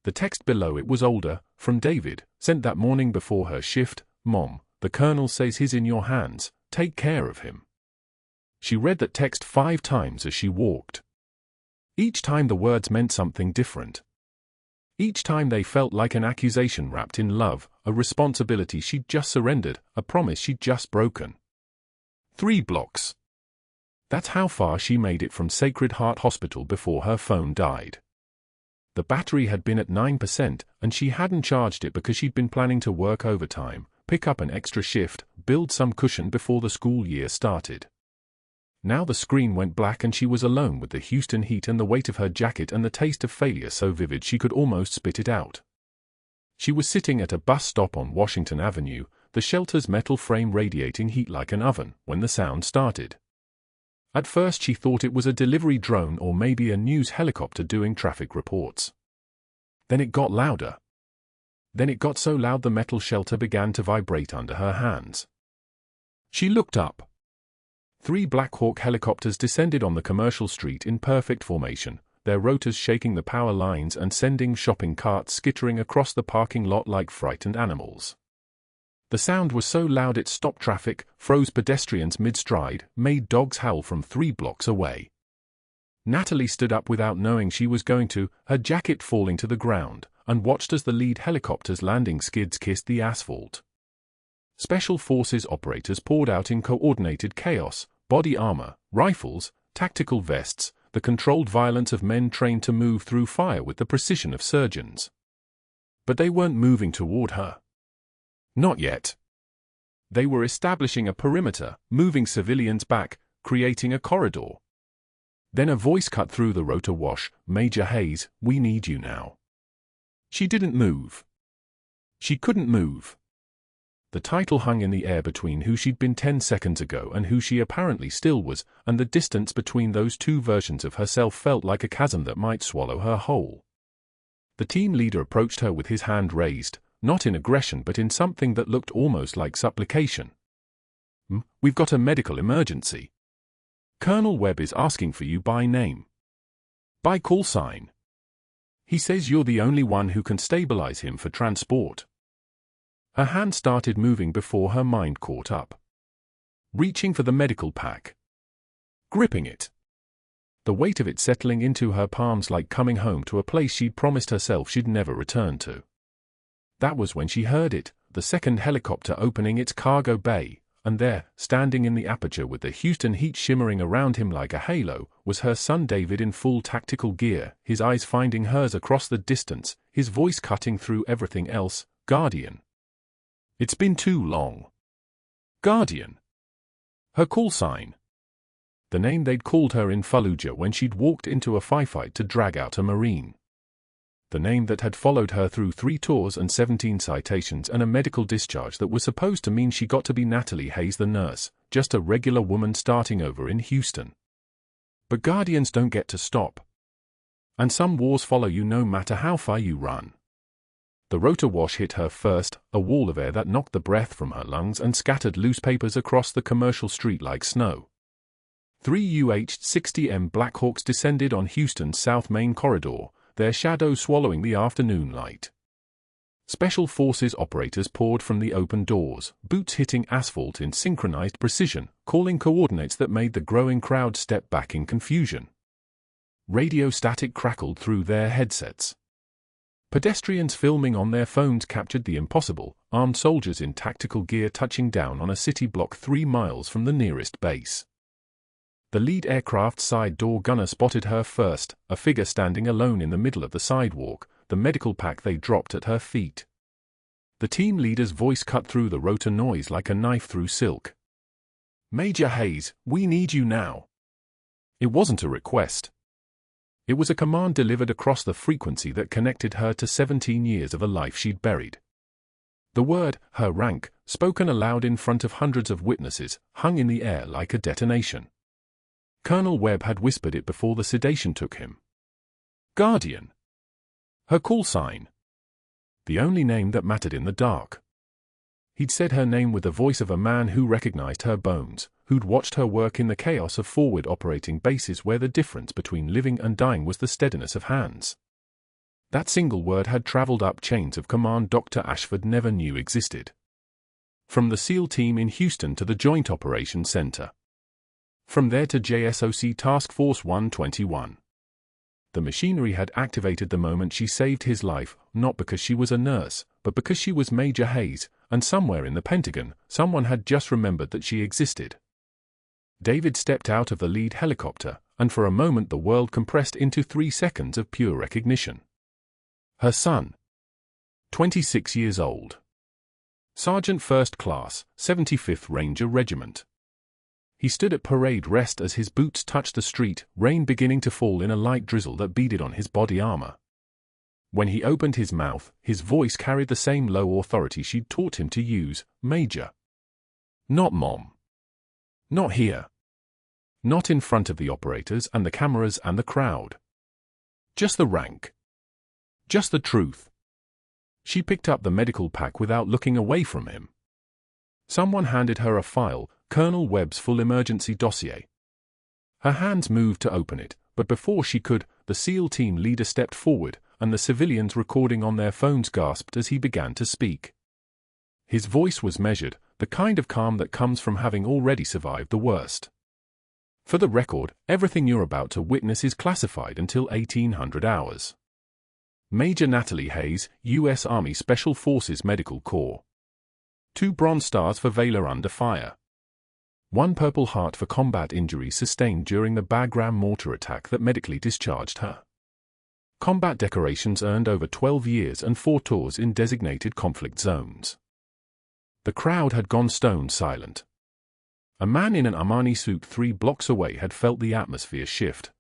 The text below it was older, from David, sent that morning before her shift. Mom, the colonel says he's in your hands, take care of him. She read that text 5 times as she walked. Each time the words meant something different. Each time they felt like an accusation wrapped in love, a responsibility she'd just surrendered, a promise she'd just broken. 3 blocks. That's how far she made it from Sacred Heart Hospital before her phone died. The battery had been at 9%, and she hadn't charged it because she'd been planning to work overtime, pick up an extra shift, build some cushion before the school year started. Now the screen went black and she was alone with the Houston heat and the weight of her jacket and the taste of failure so vivid she could almost spit it out. She was sitting at a bus stop on Washington Avenue, the shelter's metal frame radiating heat like an oven, when the sound started. At first she thought it was a delivery drone or maybe a news helicopter doing traffic reports. Then it got louder. Then it got so loud the metal shelter began to vibrate under her hands. She looked up. 3 Black Hawk helicopters descended on the commercial street in perfect formation, their rotors shaking the power lines and sending shopping carts skittering across the parking lot like frightened animals. The sound was so loud it stopped traffic, froze pedestrians mid-stride, made dogs howl from 3 blocks away. Natalie stood up without knowing she was going to, her jacket falling to the ground, and watched as the lead helicopter's landing skids kissed the asphalt. Special Forces operators poured out in coordinated chaos, body armor, rifles, tactical vests, the controlled violence of men trained to move through fire with the precision of surgeons. But they weren't moving toward her. Not yet. They were establishing a perimeter, moving civilians back, creating a corridor. Then a voice cut through the rotor wash, Major Hayes, we need you now. She didn't move. She couldn't move. The title hung in the air between who she'd been 10 seconds ago and who she apparently still was, and the distance between those 2 versions of herself felt like a chasm that might swallow her whole. The team leader approached her with his hand raised, not in aggression but in something that looked almost like supplication. We've got a medical emergency. Colonel Webb is asking for you by name. By call sign. He says you're the only one who can stabilize him for transport. Her hand started moving before her mind caught up. Reaching for the medical pack. Gripping it. The weight of it settling into her palms like coming home to a place she'd promised herself she'd never return to. That was when she heard it, the second helicopter opening its cargo bay, and there, standing in the aperture with the Houston heat shimmering around him like a halo, was her son David in full tactical gear, his eyes finding hers across the distance, his voice cutting through everything else, Guardian. It's been too long. Guardian. Her call sign. The name they'd called her in Fallujah when she'd walked into a firefight to drag out a Marine. The name that had followed her through 3 tours and 17 citations and a medical discharge that was supposed to mean she got to be Natalie Hayes the nurse, just a regular woman starting over in Houston. But Guardians don't get to stop. And some wars follow you no matter how far you run. The rotor wash hit her first, a wall of air that knocked the breath from her lungs and scattered loose papers across the commercial street like snow. 3 UH-60M Black Hawks descended on Houston's South Main corridor, their shadows swallowing the afternoon light. Special Forces operators poured from the open doors, boots hitting asphalt in synchronized precision, calling coordinates that made the growing crowd step back in confusion. Radio static crackled through their headsets. Pedestrians filming on their phones captured the impossible, armed soldiers in tactical gear touching down on a city block 3 miles from the nearest base. The lead aircraft side door gunner spotted her first, a figure standing alone in the middle of the sidewalk, the medical pack they dropped at her feet. The team leader's voice cut through the rotor noise like a knife through silk. "Major Hayes, we need you now." It wasn't a request. It was a command delivered across the frequency that connected her to 17 years of a life she'd buried. The word, her rank, spoken aloud in front of hundreds of witnesses, hung in the air like a detonation. Colonel Webb had whispered it before the sedation took him. Guardian. Her call sign. The only name that mattered in the dark. He'd said her name with the voice of a man who recognized her bones, who'd watched her work in the chaos of forward operating bases where the difference between living and dying was the steadiness of hands. That single word had traveled up chains of command Dr. Ashford never knew existed. From the SEAL team in Houston to the Joint Operations Center. From there to JSOC Task Force 121. The machinery had activated the moment she saved his life, not because she was a nurse, but because she was Major Hayes, and somewhere in the Pentagon, someone had just remembered that she existed. David stepped out of the lead helicopter, and for a moment the world compressed into 3 seconds of pure recognition. Her son. 26 years old. Sergeant First Class, 75th Ranger Regiment. He stood at parade rest as his boots touched the street, rain beginning to fall in a light drizzle that beaded on his body armor. When he opened his mouth, his voice carried the same low authority she'd taught him to use, Major. Not Mom. Not here. Not in front of the operators and the cameras and the crowd. Just the rank. Just the truth. She picked up the medical pack without looking away from him. Someone handed her a file, Colonel Webb's full emergency dossier. Her hands moved to open it, but before she could, the SEAL team leader stepped forward, and the civilians recording on their phones gasped as he began to speak. His voice was measured, the kind of calm that comes from having already survived the worst. For the record, everything you're about to witness is classified until 1800 hours. Major Natalie Hayes, U.S. Army Special Forces Medical Corps. 2 Bronze Stars for valor under fire. 1 Purple Heart for combat injuries sustained during the Bagram mortar attack that medically discharged her. Combat decorations earned over 12 years and 4 tours in designated conflict zones. The crowd had gone stone silent. A man in an Armani suit 3 blocks away had felt the atmosphere shift.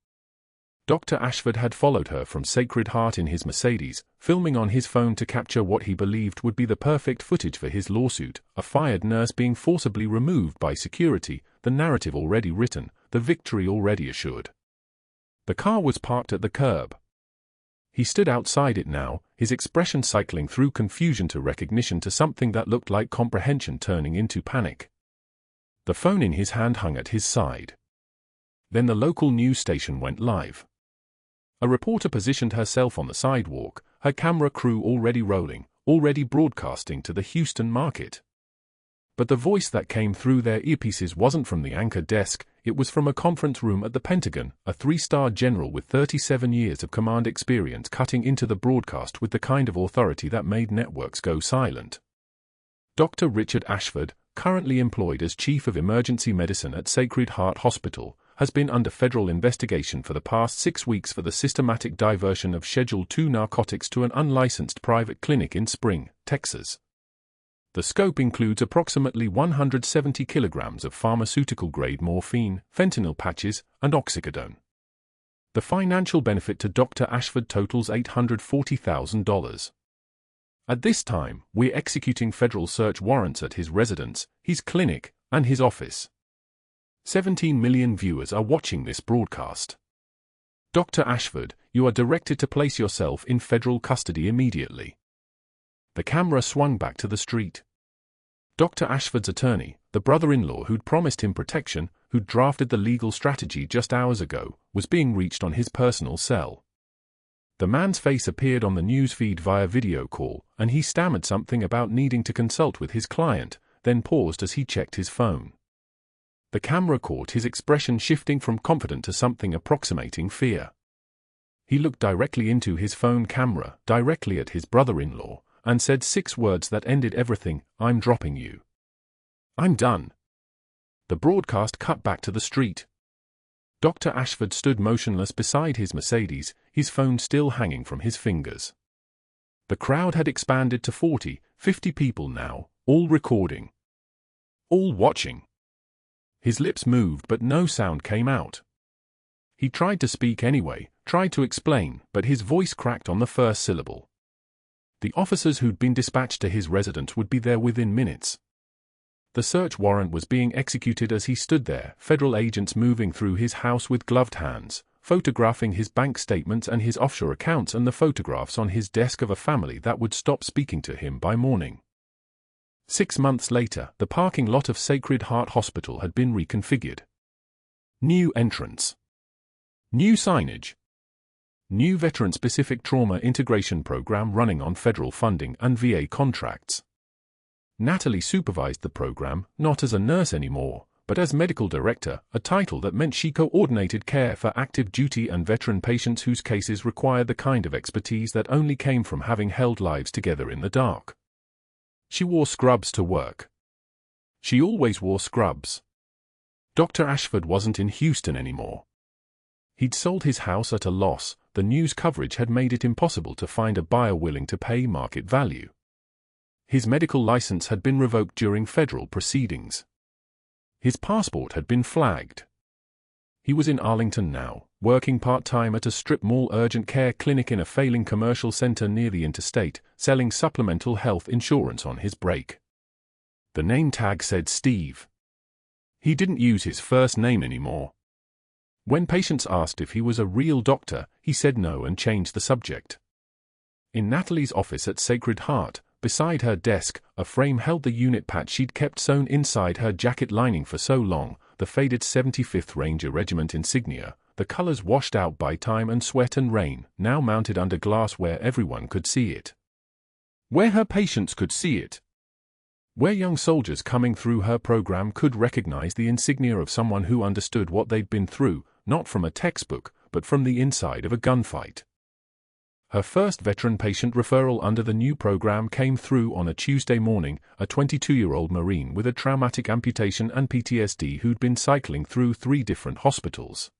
Dr. Ashford had followed her from Sacred Heart in his Mercedes, filming on his phone to capture what he believed would be the perfect footage for his lawsuit, a fired nurse being forcibly removed by security, the narrative already written, the victory already assured. The car was parked at the curb. He stood outside it now, his expression cycling through confusion to recognition to something that looked like comprehension turning into panic. The phone in his hand hung at his side. Then the local news station went live. A reporter positioned herself on the sidewalk, her camera crew already rolling, already broadcasting to the Houston market. But the voice that came through their earpieces wasn't from the anchor desk, it was from a conference room at the Pentagon, a 3-star general with 37 years of command experience cutting into the broadcast with the kind of authority that made networks go silent. Dr. Richard Ashford, currently employed as Chief of Emergency Medicine at Sacred Heart Hospital, has been under federal investigation for the past 6 weeks for the systematic diversion of Schedule II narcotics to an unlicensed private clinic in Spring, Texas. The scope includes approximately 170 kilograms of pharmaceutical-grade morphine, fentanyl patches, and oxycodone. The financial benefit to Dr. Ashford totals $840,000. At this time, we're executing federal search warrants at his residence, his clinic, and his office. 17 million viewers are watching this broadcast. Dr. Ashford, you are directed to place yourself in federal custody immediately. The camera swung back to the street. Dr. Ashford's attorney, the brother-in-law who'd promised him protection, who'd drafted the legal strategy just hours ago, was being reached on his personal cell. The man's face appeared on the newsfeed via video call, and he stammered something about needing to consult with his client, then paused as he checked his phone. The camera caught his expression shifting from confident to something approximating fear. He looked directly into his phone camera, directly at his brother-in-law, and said 6 words that ended everything: "I'm dropping you. I'm done." The broadcast cut back to the street. Dr. Ashford stood motionless beside his Mercedes, his phone still hanging from his fingers. The crowd had expanded to 40, 50 people now, all recording. All watching. His lips moved but no sound came out. He tried to speak anyway, tried to explain, but his voice cracked on the first syllable. The officers who'd been dispatched to his residence would be there within minutes. The search warrant was being executed as he stood there, federal agents moving through his house with gloved hands, photographing his bank statements and his offshore accounts and the photographs on his desk of a family that would stop speaking to him by morning. 6 months later, the parking lot of Sacred Heart Hospital had been reconfigured. New entrance. New signage. New veteran-specific trauma integration program running on federal funding and VA contracts. Natalie supervised the program, not as a nurse anymore, but as medical director, a title that meant she coordinated care for active duty and veteran patients whose cases required the kind of expertise that only came from having held lives together in the dark. She wore scrubs to work. She always wore scrubs. Dr. Ashford wasn't in Houston anymore. He'd sold his house at a loss. The news coverage had made it impossible to find a buyer willing to pay market value. His medical license had been revoked during federal proceedings. His passport had been flagged. He was in Arlington now, working part-time at a strip mall urgent care clinic in a failing commercial center near the interstate, selling supplemental health insurance on his break. The name tag said Steve. He didn't use his first name anymore. When patients asked if he was a real doctor, he said no and changed the subject. In Natalie's office at Sacred Heart, beside her desk, a frame held the unit patch she'd kept sewn inside her jacket lining for so long, the faded 75th Ranger Regiment insignia, the colors washed out by time and sweat and rain, now mounted under glass where everyone could see it. Where her patients could see it. Where young soldiers coming through her program could recognize the insignia of someone who understood what they'd been through, not from a textbook, but from the inside of a gunfight. Her first veteran patient referral under the new program came through on a Tuesday morning, a 22-year-old Marine with a traumatic amputation and PTSD who'd been cycling through 3 different hospitals.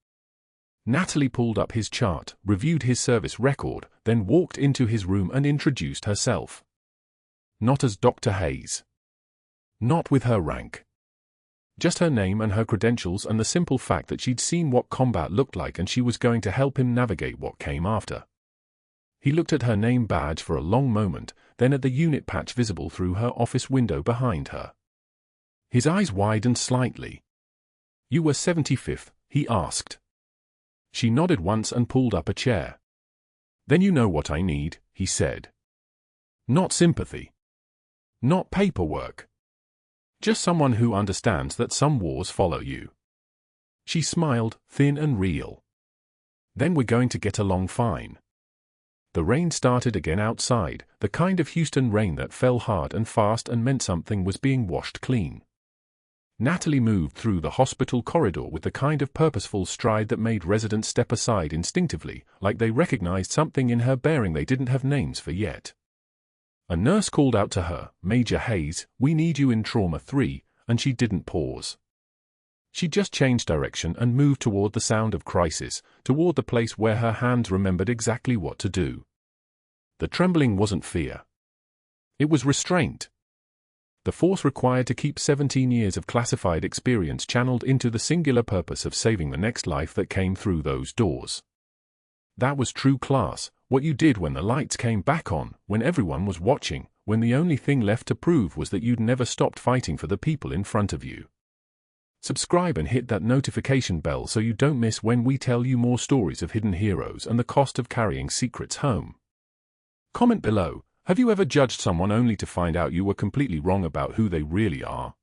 Natalie pulled up his chart, reviewed his service record, then walked into his room and introduced herself. Not as Dr. Hayes. Not with her rank. Just her name and her credentials and the simple fact that she'd seen what combat looked like and she was going to help him navigate what came after. He looked at her name badge for a long moment, then at the unit patch visible through her office window behind her. His eyes widened slightly. "You were 75th, he asked. She nodded once and pulled up a chair. "Then you know what I need," he said. "Not sympathy. Not paperwork. Just someone who understands that some wars follow you." She smiled, thin and real. "Then we're going to get along fine." The rain started again outside, the kind of Houston rain that fell hard and fast and meant something was being washed clean. Natalie moved through the hospital corridor with the kind of purposeful stride that made residents step aside instinctively, like they recognized something in her bearing they didn't have names for yet. A nurse called out to her, "Major Hayes, we need you in Trauma 3, and she didn't pause. She just changed direction and moved toward the sound of crisis, toward the place where her hands remembered exactly what to do. The trembling wasn't fear. It was restraint. The force required to keep 17 years of classified experience channeled into the singular purpose of saving the next life that came through those doors. That was true class, what you did when the lights came back on, when everyone was watching, when the only thing left to prove was that you'd never stopped fighting for the people in front of you. Subscribe and hit that notification bell so you don't miss when we tell you more stories of hidden heroes and the cost of carrying secrets home. Comment below, have you ever judged someone only to find out you were completely wrong about who they really are?